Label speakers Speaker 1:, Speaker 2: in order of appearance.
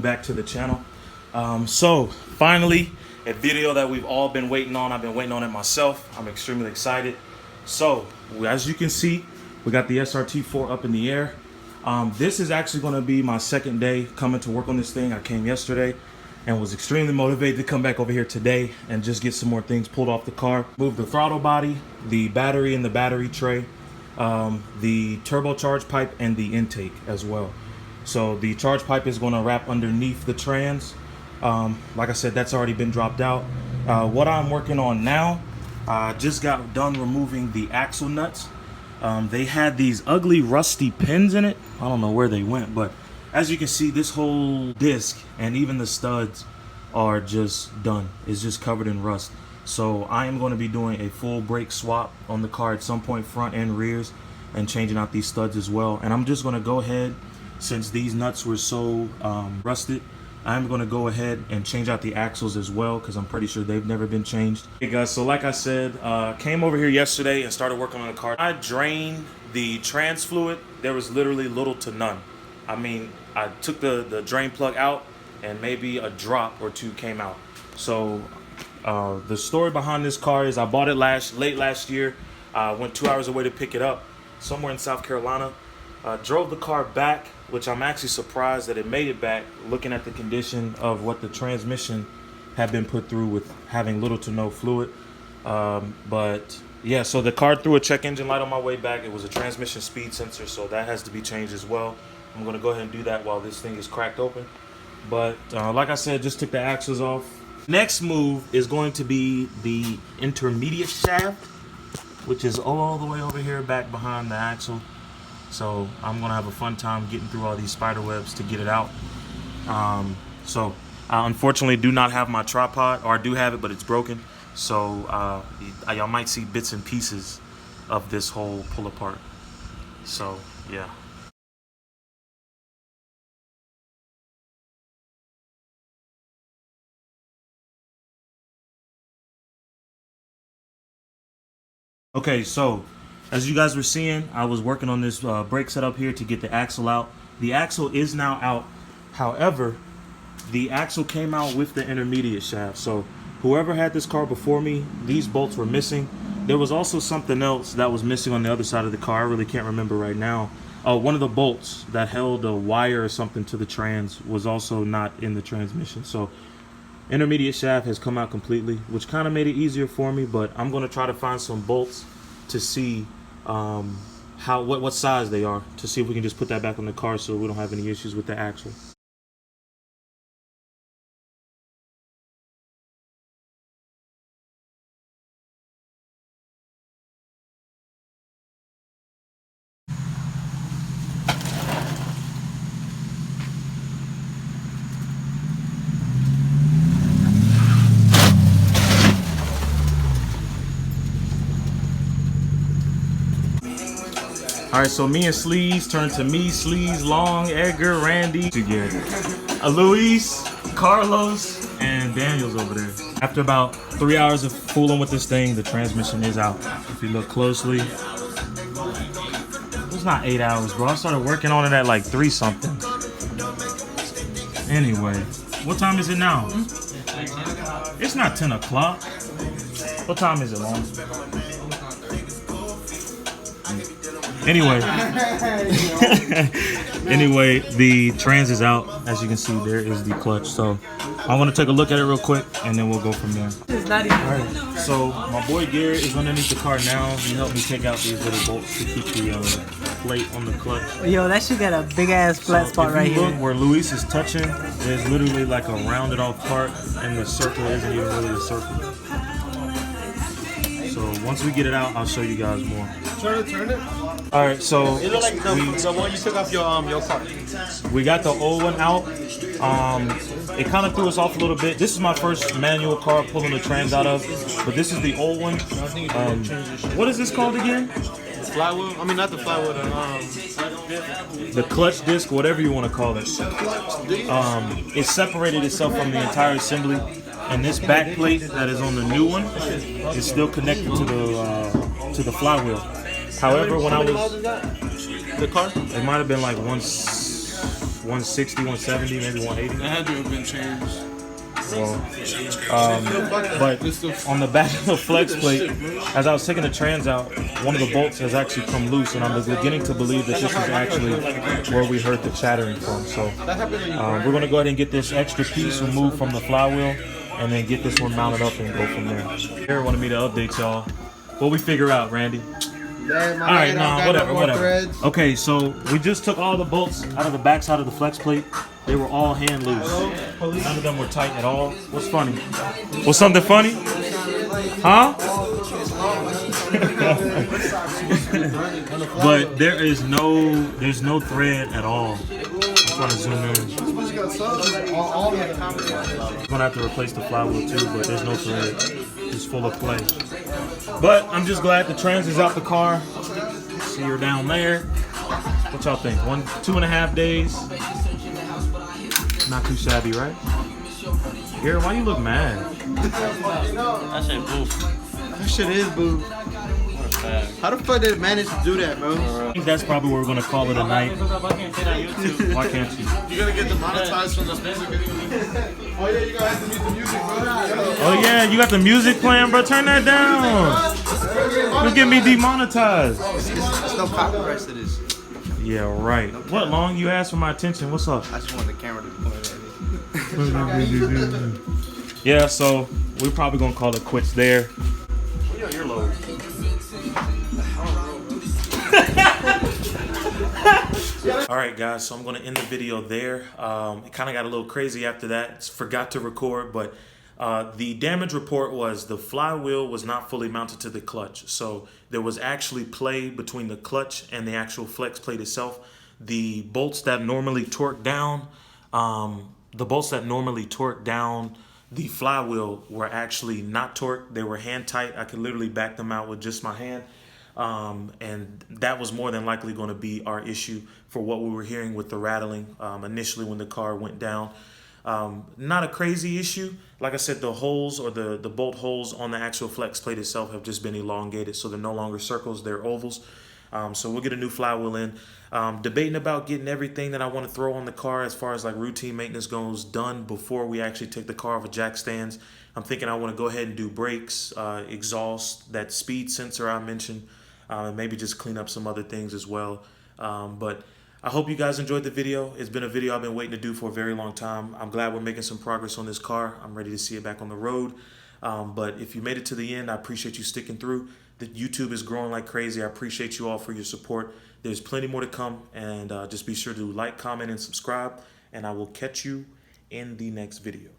Speaker 1: welcome back to the channel. So finally, a video that we've all been waiting on. I've been waiting on it myself. I'm extremely excited. So as you can see, we got the SRT4 up in the air. This is actually going to be my second day coming to work on this thing. I came yesterday and was extremely motivated to come back over here today and just get some more things pulled off the car. Move the throttle body, the battery and the battery tray, the turbocharge pipe, and the intake as well. So the charge pipe is going to wrap underneath the trans. Like I said, that's already been dropped out. What I'm working on now, I just got done removing the axle nuts. They had these ugly rusty pins in it. I don't know where they went, but as you can see, this whole disc and even the studs are just done. It's just covered in rust. So I am going to be doing a full brake swap on the car at some point, front and rears, and changing out these studs as well. And I'm just going to go ahead, since these nuts were so rusted, I'm going to go ahead and change out the axles as well, because I'm pretty sure they've never been changed. Hey guys, so like I said, came over here yesterday and started working on the car. I drained the trans fluid. There was literally little to none. I mean, I took the drain plug out and maybe a drop or two came out. So the story behind this car is I bought it late last year. Went 2 hours away to pick it up somewhere in South Carolina. Drove the car back, which I'm actually surprised that it made it back, looking at the condition of what the transmission had been put through with having little to no fluid. But yeah, so the car threw a check engine light on my way back. It was a transmission speed sensor, so that has to be changed as well. I'm going to go ahead and do that while this thing is cracked open. But like I said, just took the axles off. Next move is going to be the intermediate shaft, which is all the way over here back behind the axle. So I'm gonna have a fun time getting through all these spider webs to get it out. So I unfortunately do not have my tripod, or I do have it, but it's broken. So y'all might see bits and pieces of this whole pull apart. So yeah. Okay, so as you guys were seeing, I was working on this brake setup here to get the axle out. The axle is now out. However, the axle came out with the intermediate shaft. So whoever had this car before me, these bolts were missing. There was also something else that was missing on the other side of the car. I really can't remember right now. One of the bolts that held a wire or something to the trans was also not in the transmission. So intermediate shaft has come out completely, which kind of made it easier for me, but I'm going to try to find some bolts to see what size they are, to see if we can just put that back on the car so we don't have any issues with the axle. All right, so me and Sleaze turned to me, Sleaze, Long, Edgar, Randy, together. Luis, Carlos, and Daniel's over there. After about 3 hours of fooling with this thing, the transmission is out. If you look closely, it's not 8 hours, bro. I started working on it at like 3 something. Anyway, what time is it now? It's not 10 o'clock. What time is it, Long? Anyway, anyway, the trans is out. As you can see, there is the clutch. So I want to take a look at it real quick, and then we'll go from there. All right. So my boy Garrett is underneath the car now. He helped me take out these little bolts to keep the plate on the clutch.
Speaker 2: Yo, that shit got a big ass flat spot right here.
Speaker 1: Look where Luis is touching, there's literally like a rounded off part, and the circle isn't even really a circle. So once we get it out, I'll show you guys more.
Speaker 3: Turn it.
Speaker 1: All right, so
Speaker 3: It looked like the one you took off your car.
Speaker 1: we got the old one out. It kind of threw us off a little bit. This is my first manual car pulling the trans out of, but this is the old one. What is this called again?
Speaker 3: Flywheel? I mean, not the flywheel.
Speaker 1: The clutch disc, whatever you want to call it. It separated itself from the entire assembly, and this back plate that is on the new one is still connected to the flywheel. However, when I was
Speaker 3: the car,
Speaker 1: it might have been like 160, 170, maybe 180.
Speaker 3: That had to have been changed.
Speaker 1: Well, but on the back of the flex plate, as I was taking the trans out, one of the bolts has actually come loose, and I'm beginning to believe that this is actually where we heard the chattering from. So we're going to go ahead and get this extra piece removed from the flywheel, and then get this one mounted up and go from there. Here wanted me to update y'all. What we figure out, Randy? All right, whatever. Okay, so we just took all the bolts out of the backside of the flex plate. They were all hand loose. None of them were tight at all. What's funny? Was something funny? Huh? But there's no thread at all. I'm trying to zoom in. I'm gonna have to replace the flywheel too, but there's no thread. It's full of play. But I'm just glad the trans is out the car. See her down there. What y'all think? 2.5 days. Not too shabby, right? Garrett, why you look mad?
Speaker 4: That shit boof.
Speaker 3: That shit is boo. How the fuck did it manage to do that, bro?
Speaker 1: I think that's probably what we're gonna call it a night. Why can't you?
Speaker 3: You're gonna get demonetized from this music video. Oh yeah, you gotta have to mute the music, bro.
Speaker 1: Oh yeah, you got the music playing, bro. Turn that down. Don't get me demonetized.
Speaker 5: There's no copyrights to this.
Speaker 1: Yeah, right. What, Long? You asked for my attention. What's up?
Speaker 5: I just want the camera to point at me.
Speaker 1: Yeah, so we're probably gonna call it quits there. Where's your load? All right, guys, so I'm going to end the video there. It kind of got a little crazy after that. Forgot to record, but the damage report was the flywheel was not fully mounted to the clutch. So there was actually play between the clutch and the actual flex plate itself. The bolts that normally torque down, the flywheel were actually not torqued. They were hand tight. I could literally back them out with just my hand. And that was more than likely going to be our issue for what we were hearing with the rattling initially when the car went down. Not a crazy issue. Like I said, the holes or the bolt holes on the actual flex plate itself have just been elongated, so they're no longer circles, they're ovals. So we'll get a new flywheel in. Debating about getting everything that I want to throw on the car as far as like routine maintenance goes done before we actually take the car off of jack stands. I'm thinking I want to go ahead and do brakes, exhaust, that speed sensor I mentioned, and maybe just clean up some other things as well. But I hope you guys enjoyed the video. It's been a video I've been waiting to do for a very long time. I'm glad we're making some progress on this car. I'm ready to see it back on the road. But if you made it to the end, I appreciate you sticking through. The YouTube is growing like crazy. I appreciate you all for your support. There's plenty more to come, and just be sure to like, comment, and subscribe, and I will catch you in the next video.